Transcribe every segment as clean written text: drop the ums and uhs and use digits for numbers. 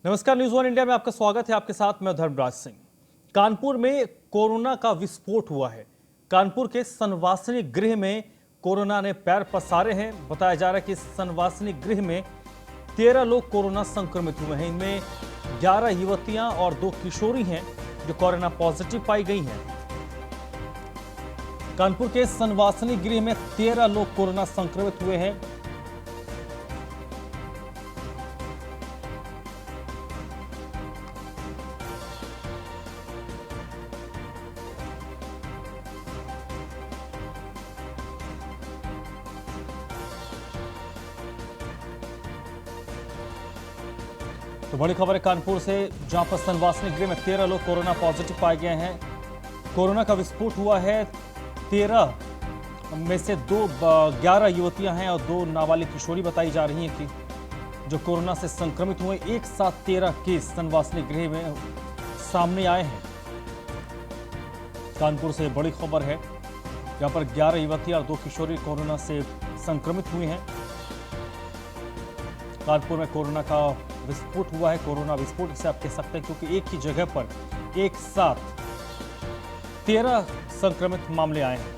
नमस्कार, news one India में आपका स्वागत है। आपके साथ मैं धर्मराज सिंह। कानपुर में कोरोना का विस्फोट हुआ है। कानपुर के संवासनी गृह में कोरोना ने पैर पसारे हैं। बताया जा रहा है कि संवासनी गृह में 13 लोग कोरोना संक्रमित हुए हैं। इनमें 11 युवतियां और 2 किशोरी हैं जो कोरोना पॉजिटिव पाई गई हैं। कानपुर के संवासनी गृह में 13 लोग कोरोना संक्रमित हुए हैं। तो बड़ी खबर है कानपुर से, जहां पर संवासनी गृह में 13 लोग कोरोना पॉजिटिव पाए गए हैं। कोरोना का विस्फोट हुआ है। 13 में से 11 युवतियां हैं और 2 नाबालिग किशोरी बताई जा रही हैं कि जो कोरोना से संक्रमित हुए। एक साथ 13 केस संवासनी गृह में सामने आए हैं। कानपुर से बड़ी खबर है, जहां पर 11 युवतियां और 2 किशोरी कोरोना से संक्रमित हुई हैं। कानपुर में कोरोना का विस्फोट हुआ है। कोरोना विस्फोट इसे आप कह सकते हैं, क्योंकि एक ही जगह पर एक साथ 13 संक्रमित मामले आए हैं।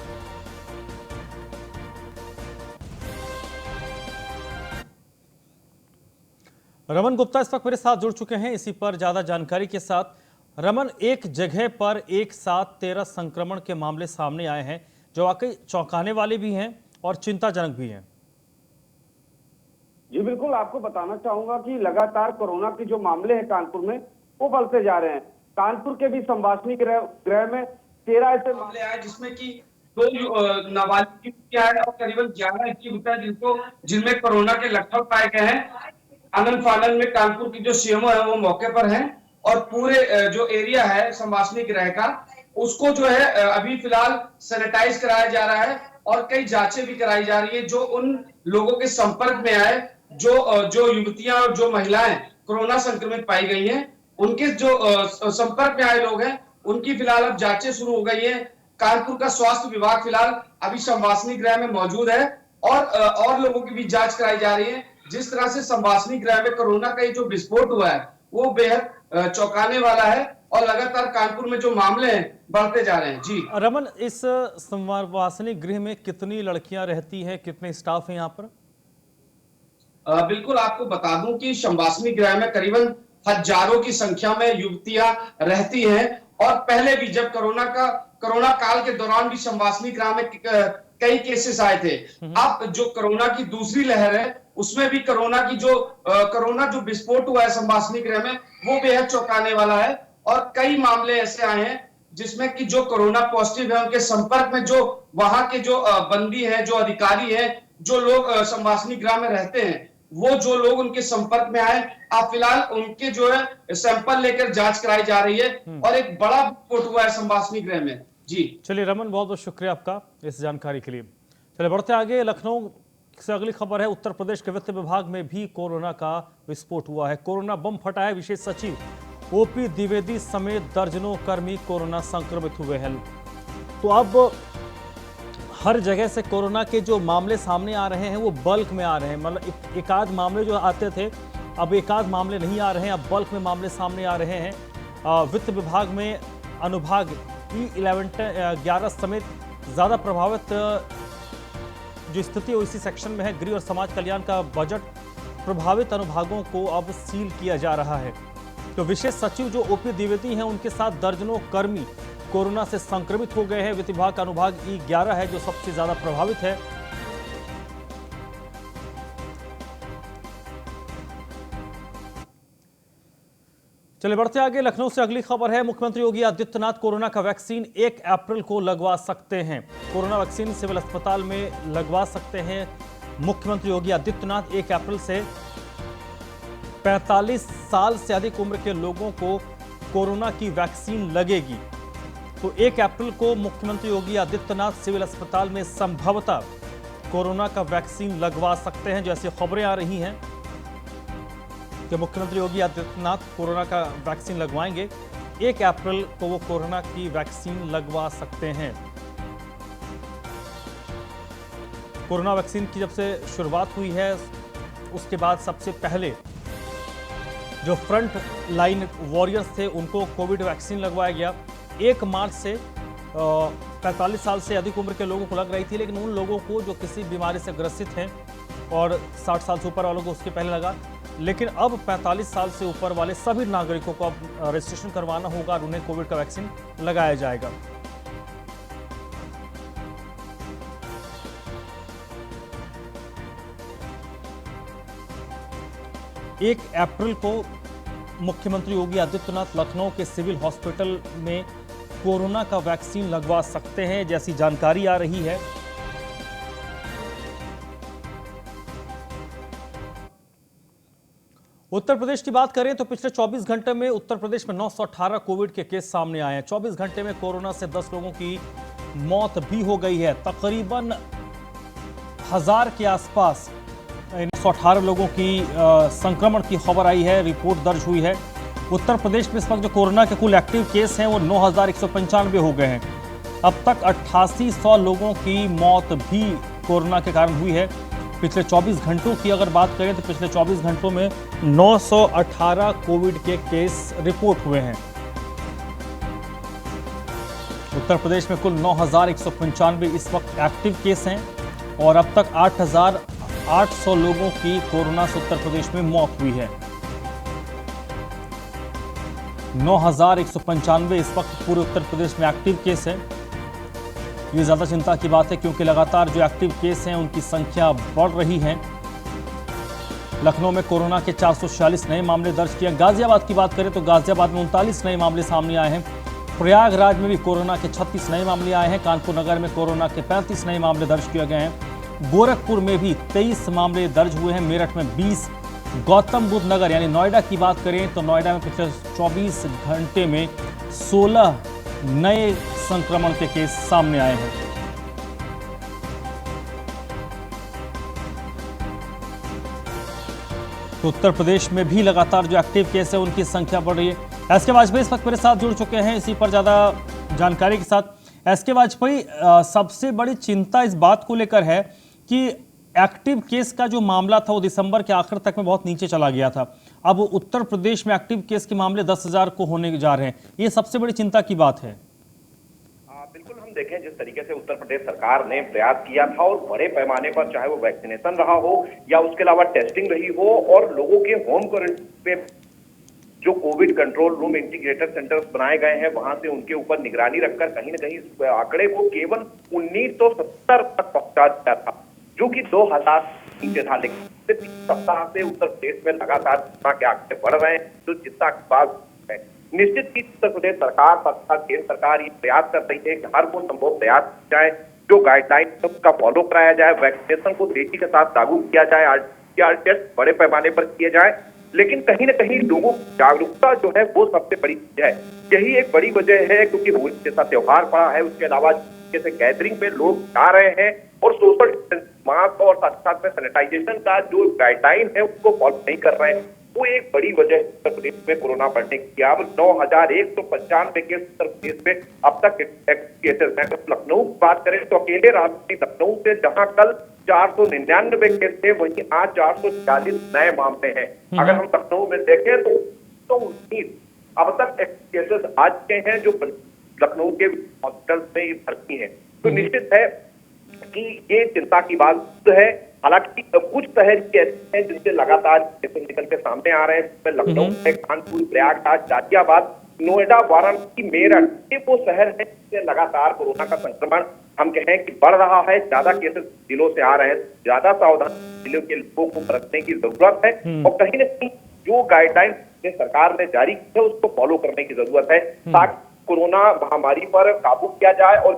रमन गुप्ता इस वक्त मेरे साथ जुड़ चुके हैं इसी पर ज्यादा जानकारी के साथ। रमन, एक जगह पर एक साथ 13 संक्रमण के मामले सामने आए हैं, जो वाकई चौंकाने वाले भी हैं और चिंताजनक भी हैं। जी बिल्कुल, आपको बताना चाहूंगा कि लगातार कोरोना के जो मामले हैं कानपुर में वो बढ़ते जा रहे हैं। कानपुर के भी संवासनी गृह में 13 ऐसे मामले आए जिसमें कि 2 नाबालिग युवतियां हैं और करीबन 11 ऐसी युवतियां जिनमें कोरोना के लक्षण पाए गए हैं। आनंद फानन में कानपुर की जो सीएमओ है वो मौके पर हैं और पूरे जो एरिया है संवासनी गृह का उसको जो है अभी फिलहाल सैनिटाइज कराया जा रहा है और कई जांचें भी कराई जा रही है जो उन लोगों के संपर्क में आए, जो युवतियां और जो महिलाएं कोरोना संक्रमित पाई गई हैं, उनके जो संपर्क में आए लोग हैं उनकी फिलहाल अब जांचें शुरू हो गई हैं। कानपुर का स्वास्थ्य विभाग फिलहाल अभी संवासनी गृह में मौजूद है और लोगों की भी जांच कराई जा रही है। जिस तरह से संवासनी गृह में कोरोना का जो विस्फोट हुआ है वो बेहद चौंकाने वाला है और लगातार कानपुर में जो मामले हैं बढ़ते जा रहे हैं। जी रमन, इस संवासनी गृह में कितनी लड़कियां रहती हैं, कितने स्टाफ हैं यहाँ पर? बिल्कुल, आपको बता दूं कि संवासनी गृह में करीबन हजारों की संख्या में युवतियां रहती हैं और पहले भी जब कोरोना काल के दौरान भी संवासनी गृह में कई केसेस आए थे। अब जो कोरोना की दूसरी लहर है उसमें भी कोरोना जो विस्फोट हुआ है संवासनी गृह में वो बेहद चौंकाने वाला है और कई मामले ऐसे आए हैं जिसमें कि जो कोरोना पॉजिटिव है उनके संपर्क में जो वहां के जो बंदी है, जो अधिकारी है, जो लोग संवासनी गृह में रहते हैं, वो जो लोग उनके संपर्क में आए, अब फिलहाल उनके जो है सैंपल लेकर जांच कराई जा रही है और एक बड़ा विस्फोट हुआ है संवासनी गृह में। जी चलिए रमन, बहुत बहुत शुक्रिया आपका इस जानकारी के लिए। चलिए बढ़ते आगे। लखनऊ से अगली खबर है। उत्तर प्रदेश के वित्त विभाग में भी कोरोना का विस्फोट हुआ है। कोरोना बम फटा है। विशेष सचिव ओपी द्विवेदी समेत दर्जनों कर्मी कोरोना संक्रमित हुए हैं। तो अब हर जगह से कोरोना के जो मामले सामने आ रहे हैं वो बल्क में आ रहे हैं। मतलब एक आध मामले जो आते थे, अब एक आध मामले नहीं आ रहे हैं, अब बल्क में मामले सामने आ रहे हैं। वित्त विभाग में अनुभाग E11 समेत ज़्यादा प्रभावित जो स्थिति है इसी सेक्शन में है। गृह और समाज कल्याण का बजट प्रभावित अनुभागों को अब सील किया जा रहा है। तो विशेष सचिव जो ओपी द्विवेदी हैं उनके साथ दर्जनों कर्मी कोरोना से संक्रमित हो गए हैं। वित्त विभाग का अनुभाग E11 है जो सबसे ज्यादा प्रभावित है। चलिए बढ़ते आगे। लखनऊ से अगली खबर है। मुख्यमंत्री योगी आदित्यनाथ कोरोना का वैक्सीन 1 अप्रैल को लगवा सकते हैं। कोरोना वैक्सीन सिविल अस्पताल में लगवा सकते हैं मुख्यमंत्री योगी आदित्यनाथ। 1 अप्रैल से 45 साल से अधिक उम्र के लोगों को कोरोना की वैक्सीन लगेगी। तो 1 अप्रैल को मुख्यमंत्री योगी आदित्यनाथ सिविल अस्पताल में संभवतः कोरोना का वैक्सीन लगवा सकते हैं। जैसी खबरें आ रही हैं कि मुख्यमंत्री योगी आदित्यनाथ कोरोना का वैक्सीन लगवाएंगे। 1 अप्रैल को वो कोरोना की वैक्सीन लगवा सकते हैं। कोरोना वैक्सीन की जब से शुरुआत हुई है उसके बाद सबसे पहले जो फ्रंट लाइन वॉरियर्स थे उनको कोविड वैक्सीन लगवाया गया। 1 मार्च से 45 साल से अधिक उम्र के लोगों को लग रही थी, लेकिन उन लोगों को जो किसी बीमारी से ग्रसित हैं और 60 साल से ऊपर वालों को उसके पहले लगा। लेकिन अब 45 साल से ऊपर वाले सभी नागरिकों को अब रजिस्ट्रेशन करवाना होगा और उन्हें कोविड का वैक्सीन लगाया जाएगा। एक अप्रैल को मुख्यमंत्री योगी आदित्यनाथ लखनऊ के सिविल हॉस्पिटल में कोरोना का वैक्सीन लगवा सकते हैं, जैसी जानकारी आ रही है। उत्तर प्रदेश की बात करें तो पिछले 24 घंटे में उत्तर प्रदेश में 918 कोविड के केस सामने आए हैं। 24 घंटे में कोरोना से 10 लोगों की मौत भी हो गई है। तकरीबन 1000 के आसपास 918 लोगों की संक्रमण की खबर आई है, रिपोर्ट दर्ज हुई है। उत्तर प्रदेश में इस वक्त जो कोरोना के कुल एक्टिव केस हैं वो 9195 हो गए हैं। अब तक 8800 लोगों की मौत भी कोरोना के कारण हुई है। पिछले 24 घंटों की अगर बात करें तो पिछले 24 घंटों में 918 कोविड के केस रिपोर्ट हुए हैं। उत्तर प्रदेश में कुल 9195 इस वक्त एक्टिव केस हैं और अब तक 8800 लोगों की कोरोना से उत्तर प्रदेश में मौत हुई है। 9195 इस वक्त पूरे उत्तर प्रदेश में एक्टिव केस है। ये ज़्यादा चिंता की बात है क्योंकि लगातार जो एक्टिव केस हैं उनकी संख्या बढ़ रही है। लखनऊ में कोरोना के 446 नए मामले दर्ज किए। गाजियाबाद की बात करें तो गाजियाबाद में 39 नए मामले सामने आए हैं। प्रयागराज में भी कोरोना के 36 नए मामले आए हैं। कानपुर नगर में कोरोना के 35 नए मामले दर्ज किए गए हैं। गोरखपुर में भी 23 मामले दर्ज हुए हैं। मेरठ में 20। गौतम बुद्ध नगर यानी नोएडा की बात करें तो नोएडा में पिछले 24 घंटे में 16 नए संक्रमण के केस सामने आए हैं। तो उत्तर प्रदेश में भी लगातार जो एक्टिव केस है उनकी संख्या बढ़ रही है। एस के वाजपेयी इस वक्त मेरे साथ जुड़ चुके हैं इसी पर ज्यादा जानकारी के साथ। एस के वाजपेयी, सबसे बड़ी चिंता इस बात को लेकर है कि एक्टिव केस का जो मामला था वो दिसंबर के आखिर तक में बहुत नीचे चला गया था। अब उत्तर प्रदेश में एक्टिव केस के मामले 10,000 को होने जा रहे हैं। ये सबसे बड़ी चिंता की बात है। बिल्कुल, हम देखें जिस तरीके से उत्तर प्रदेश सरकार ने प्रयास किया था और बड़े पैमाने पर चाहे वो वैक्सीनेशन रहा हो या उसके अलावा टेस्टिंग रही हो और लोगों के होम क्वारंटाइन पे जो Covid control room integrated centres बनाए गए हैं वहां से उनके ऊपर निगरानी रखकर कहीं ना कहीं इस आंकड़े को केवल 1970 तक पहुंचा दिया था, जो कि 2000 नीचे था। लेकिन 3 सप्ताह से उत्तर प्रदेश में लगातार कोरोना के आंकड़े बढ़ रहे हैं, जो चिंता की बात है। निश्चित ही उत्तर प्रदेश सरकार तथा केंद्र सरकार ये प्रयास कर रही है कि हर वो संभव प्रयास किया जाए, जो गाइडलाइन का फॉलो कराया जाए, वैक्सीनेशन को तेजी के साथ लागू किया जाए, आरटीपीसीआर टेस्ट बड़े पैमाने पर किए जाए। लेकिन कहीं न कहीं लोगों की जागरूकता जो है वो सबसे बड़ी चीज है। यही एक बड़ी वजह है क्योंकि होली जैसा त्योहार पड़ा है, उसके अलावा जैसे गैदरिंग पे लोग जा रहे हैं और सोशल डिस्टेंस, मास्क और साथ साथ में सैनिटाइजेशन का जो गाइडलाइन है उसको फॉलो नहीं कर रहे हैं। वो एक बड़ी वजह है उत्तर प्रदेश में कोरोना बढ़ने की। अब 9195 केस उत्तर प्रदेश में अब तक केसेस हैं। लखनऊ की बात करें तो अकेले राजधानी लखनऊ से जहां कल 499 केस थे, वहीं आज 440 नए मामले हैं। अगर हम लखनऊ में देखें तो 19 अब तक केसेस आ चुके हैं जो लखनऊ के हॉस्पिटल में भर्ती हैं। तो निश्चित है कि ये चिंता की बात है। हालांकि कुछ शहर ऐसे हैं जिनसे लगातार निकल के सामने आ रहे हैं, जिसमें लखनऊ है, कानपुर, प्रयागराज, गाजियाबाद, नोएडा, वाराणसी, मेरठ, ये वो शहर हैं जिससे लगातार कोरोना का संक्रमण हम कहें कि बढ़ रहा है। ज्यादा केसेस जिलों से आ रहे हैं, ज्यादा सावधान जिलों के लोगों को बरतने की जरूरत है और कहीं न कहीं जो गाइडलाइन सरकार ने जारी की है उसको फॉलो करने की जरूरत है ताकि कोरोना महामारी पर काबू किया जाए और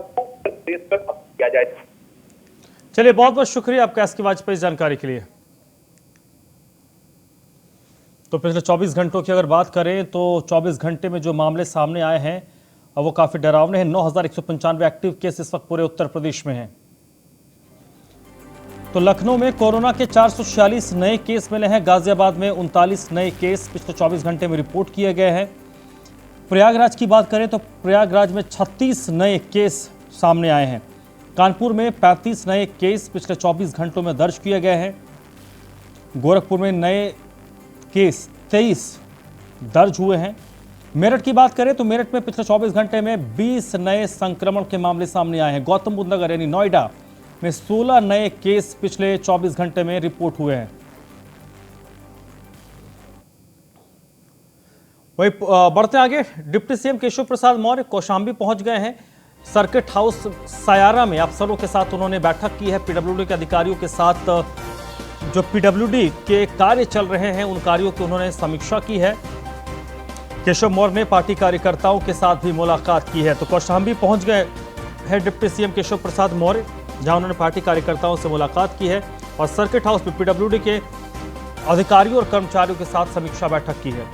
देश पर किया जाए। चलिए, बहुत बहुत शुक्रिया आपका एस के वाजपेयी जानकारी के लिए। तो पिछले 24 घंटों की अगर बात करें तो 24 घंटे में जो मामले सामने आए हैं वो काफी डरावने हैं। 9195 एक्टिव केस इस वक्त पूरे उत्तर प्रदेश में हैं। तो लखनऊ में कोरोना के 446 नए केस मिले हैं। गाजियाबाद में 39 नए केस पिछले 24 घंटे में रिपोर्ट किए गए हैं। प्रयागराज की बात करें तो प्रयागराज में 36 नए केस सामने आए हैं। कानपुर में 35 नए केस पिछले 24 घंटों में दर्ज किए गए हैं। गोरखपुर में नए केस 23 दर्ज हुए हैं। मेरठ की बात करें तो मेरठ में पिछले 24 घंटे में 20 नए संक्रमण के मामले सामने आए हैं। गौतम बुद्ध नगर यानी नोएडा में 16 नए केस पिछले 24 घंटे में रिपोर्ट हुए हैं। वही बढ़ते आगे, डिप्टी सीएम केशव प्रसाद मौर्य कौशाम्बी पहुंच गए हैं। सर्किट हाउस सायारा में अफसरों के साथ उन्होंने बैठक की है। पीडब्ल्यूडी के अधिकारियों के साथ जो पीडब्ल्यूडी के कार्य चल रहे हैं उन कार्यों की उन्होंने समीक्षा की है। केशव मौर्य ने पार्टी कार्यकर्ताओं के साथ भी मुलाकात की है। तो कौशाम्बी पहुंच गए हैं डिप्टी सीएम केशव प्रसाद मौर्य, जहां उन्होंने पार्टी कार्यकर्ताओं से मुलाकात की है और सर्किट हाउस में पीडब्ल्यूडी के अधिकारियों और कर्मचारियों के साथ समीक्षा बैठक की है।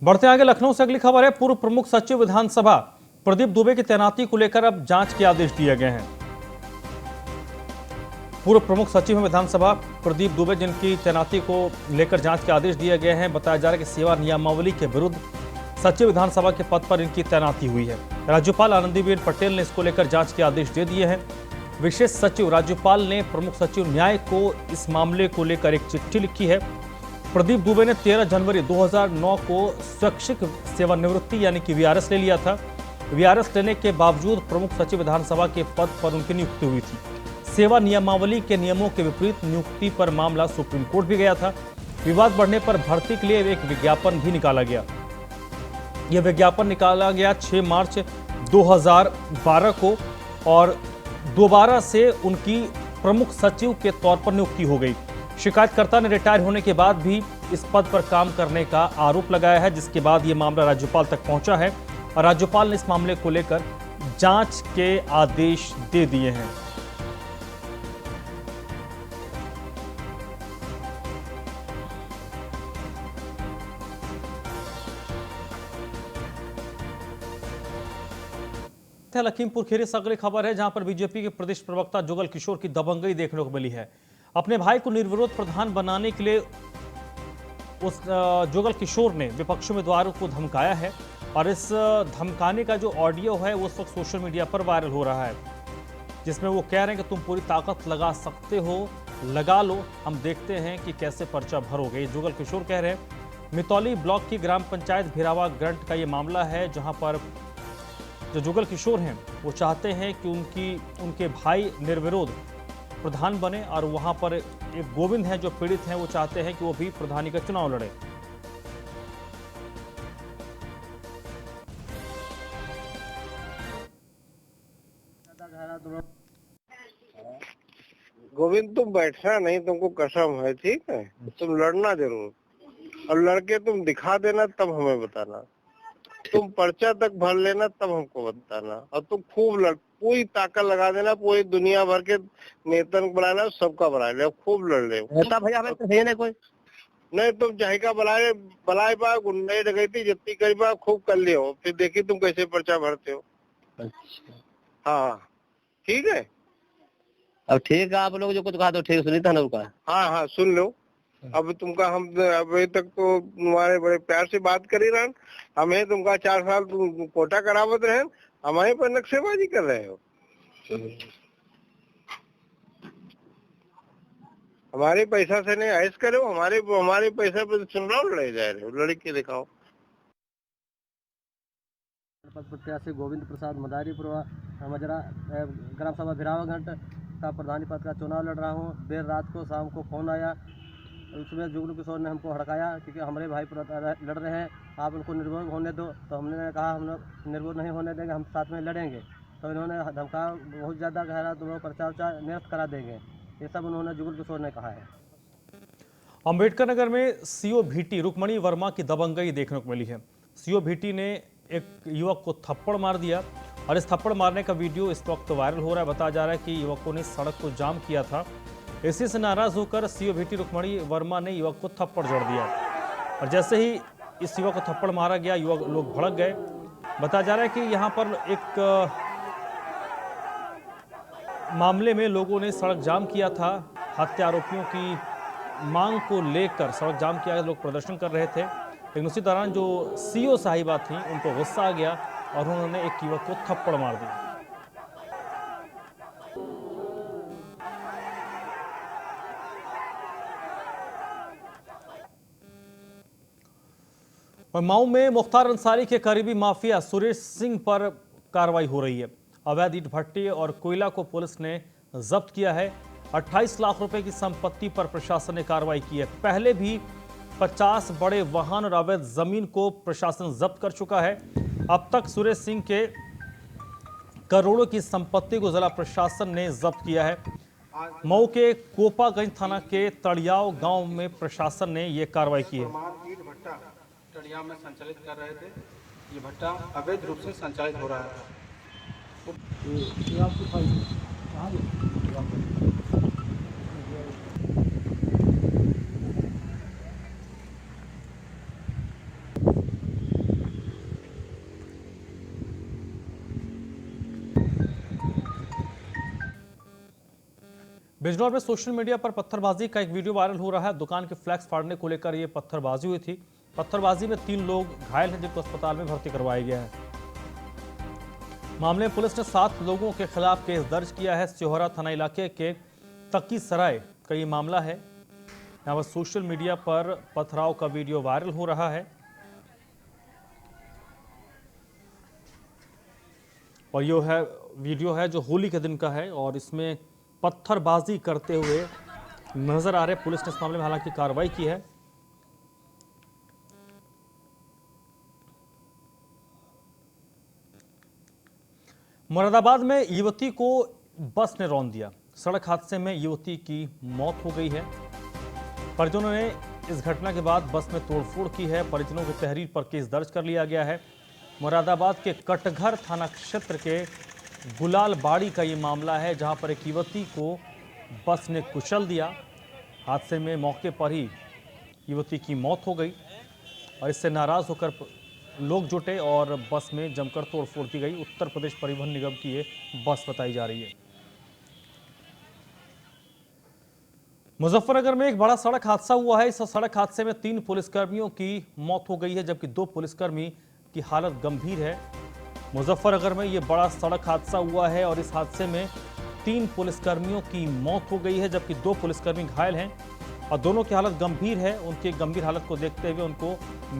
बढ़ते आगे, लखनऊ से अगली खबर है। पूर्व प्रमुख सचिव विधानसभा प्रदीप दुबे की तैनाती को लेकर अब जांच के आदेश दिए गए हैं। पूर्व प्रमुख सचिव हैं विधानसभा प्रदीप दुबे, जिनकी तैनाती को लेकर जांच के आदेश दिए गए हैं। बताया जा रहा है कि सेवा नियमावली के विरुद्ध सचिव विधानसभा के पद पर इनकी तैनाती हुई है। राज्यपाल आनंदीबेन पटेल ने इसको लेकर जांच के आदेश दे दिए हैं। विशेष सचिव राज्यपाल ने प्रमुख सचिव न्याय को इस मामले को लेकर एक चिट्ठी लिखी है। प्रदीप दुबे ने 13 जनवरी 2009 को स्वैच्छिक सेवानिवृत्ति यानी कि वीआरएस ले लिया था। वीआरएस लेने के बावजूद प्रमुख सचिव विधानसभा के पद पर उनकी नियुक्ति हुई थी। सेवा नियमावली के नियमों के विपरीत नियुक्ति पर मामला सुप्रीम कोर्ट भी गया था। विवाद बढ़ने पर भर्ती के लिए एक विज्ञापन भी निकाला गया। यह विज्ञापन निकाला गया 6 मार्च 2012 को और दोबारा से उनकी प्रमुख सचिव के तौर पर नियुक्ति हो गई। शिकायतकर्ता ने रिटायर होने के बाद भी इस पद पर काम करने का आरोप लगाया है, जिसके बाद यह मामला राज्यपाल तक पहुंचा है और राज्यपाल ने इस मामले को लेकर जांच के आदेश दे दिए हैं। लखीमपुर खीरी से अगली खबर है, जहां पर बीजेपी के प्रदेश प्रवक्ता जुगल किशोर की दबंगई देखने को मिली है। अपने भाई को निर्विरोध प्रधान बनाने के लिए उस जुगल किशोर ने विपक्षी उम्मीदवारों को धमकाया है और इस धमकाने का जो ऑडियो है वो उस वक्त सोशल मीडिया पर वायरल हो रहा है, जिसमें वो कह रहे हैं कि तुम पूरी ताकत लगा सकते हो, लगा लो, हम देखते हैं कि कैसे पर्चा भरोगे। जुगल किशोर कह रहे हैं। मितौली ब्लॉक की ग्राम पंचायत भिरावा ग्रंट का ये मामला है, जहां पर जो जुगल किशोर हैं वो चाहते हैं कि उनके भाई निर्विरोध प्रधान बने और वहां पर एक गोविंद हैं जो पीड़ित हैं, वो चाहते हैं कि वो भी प्रधानी का चुनाव लड़े। गोविंद तुम बैठना नहीं, तुमको कसम है, ठीक है? तुम लड़ना जरूर और लड़के तुम दिखा देना, तब हमें बताना। तुम पर्चा तक भर लेना, तब हमको बताना। और तुम खूब पूरी ताकत लगा देना, पूरी दुनिया भर के नेतन को बनाना, सबका बना ले, खूब लड़ ले। भैया हमें तो है नहीं कोई नहीं, तुम चाहे का बलाए पा गुंडे डकैती जितनी करी पा खूब कर लियो, फिर देखिए तुम कैसे पर्चा भरते हो। अच्छा हाँ ठीक है, अब ठीक है, आप लोग जो कुछ कहा तो ठीक सुनी था ना उनका। हाँ हाँ सुन लो। अब तुमका हम अभी तक तो तुम्हारे बड़े प्यार से बात करी रहे, हमें तुमका 4 साल तुम कोटा करावत रहे, हमारे पर नक्शेबाजी कर रहे हो। हमारे पैसा से नहीं ऐश करो, हमारे पैसा पे चुनाव लड़े जा रहे हो, लड़के दिखाओ। प्रत्याशी गोविंद प्रसाद मदारीपुर मजरा ग्राम सभा भिरावा घंट का प्रधानी पद का चुनाव लड़ रहा हूँ। देर रात को शाम को फोन आया, उसमें जुगल किशोर ने हमको हड़काया क्योंकि हमारे भाई लड़ रहे हैं, आप उनको निर्विरोध होने दो। तो हमने कहा हम लोग निर्विरोध नहीं होने देंगे, हम साथ में लड़ेंगे। तो इन्होंने धमका बहुत ज़्यादा कह रहा, तुम लोग पर्चा वर्चा निरस्त करा देंगे, ये सब उन्होंने जुगल किशोर ने कहा है। अंबेडकर नगर में सीओ भीटी रुक्मणी वर्मा की दबंगई देखने को मिली है। सीओ भीटी ने एक युवक को थप्पड़ मार दिया और इस थप्पड़ मारने का वीडियो इस वक्त वायरल हो रहा है। बताया जा रहा है कि युवकों ने सड़क को जाम किया था। इसी से नाराज होकर सीओ भीटी रुक्मणी वर्मा ने युवक को थप्पड़ जड़ दिया और जैसे ही इस युवक को थप्पड़ मारा गया, युवक लोग भड़क गए। बताया जा रहा है कि यहाँ पर एक मामले में लोगों ने सड़क जाम किया था। हत्या आरोपियों की मांग को लेकर सड़क जाम किया, लोग प्रदर्शन कर रहे थे। लेकिन उसी दौरान जो सीओ साहिबा थी उनको गुस्सा आ गया और उन्होंने एक युवक को थप्पड़ मार दिया। और मऊ में मुख्तार अंसारी के करीबी माफिया सुरेश सिंह पर कार्रवाई हो रही है। अवैध ईंट भट्टी और कोयला को पुलिस ने जब्त किया है। 28 लाख रुपए की संपत्ति पर प्रशासन ने कार्रवाई की है। पहले भी 50 बड़े वाहन और अवैध जमीन को प्रशासन जब्त कर चुका है। अब तक सुरेश सिंह के करोड़ों की संपत्ति को जिला प्रशासन ने जब्त किया है। मऊ के कोपागंज थाना के तड़ियाव गांव में प्रशासन ने यह कार्रवाई की है। ईंट भट्टा तड़ियाव में संचालित कर रहे थे। ये भट्टा अवैध रूप से संचालित हो रहा है। बिजनौर में सोशल मीडिया पर पत्थरबाजी का एक वीडियो वायरल हो रहा है। दुकान के फ्लैक्स फाड़ने को लेकर यह पत्थरबाजी हुई थी। पत्थरबाजी में 3 लोग घायल हैं, जिनको अस्पताल में भर्ती करवाया गया है। मामले में पुलिस ने 7 लोगों के खिलाफ केस दर्ज किया है। सिहोरा थाना इलाके के तकी सराय का ये मामला है। यहाँ पर सोशल मीडिया पर पथराव का वीडियो वायरल हो रहा है और यो है वीडियो है जो होली के दिन का है और इसमें पत्थरबाजी करते हुए नजर आ रहे। पुलिस ने इस मामले में हालांकि कार्रवाई की है। मुरादाबाद में युवती को बस ने रौंद दिया। सड़क हादसे में युवती की मौत हो गई है। परिजनों ने इस घटना के बाद बस में तोड़फोड़ की है। परिजनों की तहरीर पर केस दर्ज कर लिया गया है। मुरादाबाद के कटघर थाना क्षेत्र के गुलाल बाड़ी का ये मामला है, जहां पर एक युवती को बस ने कुचल दिया। हादसे में मौके पर ही युवती की मौत हो गई और इससे नाराज होकर लोग जुटे और बस में जमकर तोड़फोड़ की गई। उत्तर प्रदेश परिवहन निगम की ये बस बताई जा रही है। मुजफ्फरनगर में एक बड़ा सड़क हादसा हुआ है। इस सड़क हादसे में 3 पुलिसकर्मियों की मौत हो गई है, जबकि 2 पुलिसकर्मी की हालत गंभीर है। मुजफ्फरनगर में यह बड़ा सड़क हादसा हुआ है और इस हादसे में 3 पुलिसकर्मियों की मौत हो गई है, जबकि 2 पुलिसकर्मी घायल हैं और दोनों की हालत गंभीर है। उनकी गंभीर हालत को देखते हुए उनको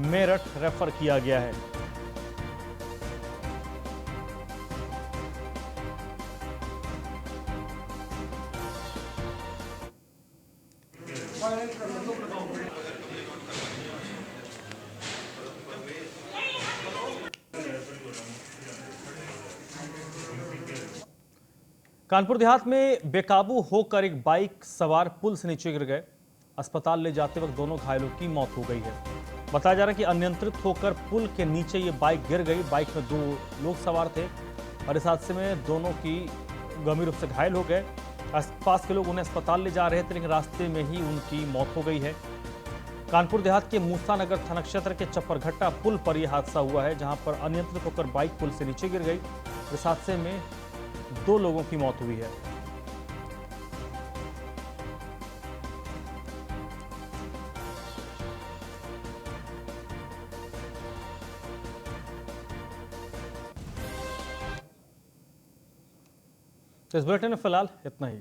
मेरठ रेफर किया गया है। कानपुर देहात में बेकाबू होकर एक बाइक सवार पुल से नीचे गिर गए। अस्पताल ले जाते वक्त दोनों घायलों की मौत हो गई है। बताया जा रहा है कि अनियंत्रित होकर पुल के नीचे ये बाइक गिर गई। बाइक में 2 लोग सवार थे और इस हादसे में दोनों की गंभीर रूप से घायल हो गए। आसपास के लोग उन्हें अस्पताल ले जा रहे थे, लेकिन रास्ते में ही उनकी मौत हो गई है। कानपुर देहात के मूसानगर थाना क्षेत्र के चप्परघट्टा पुल पर यह हादसा हुआ है, जहां पर अनियंत्रित होकर बाइक पुल से नीचे गिर गई। इस हादसे में 2 लोगों की मौत हुई है। तो इस बुलेटिन में फिलहाल इतना ही।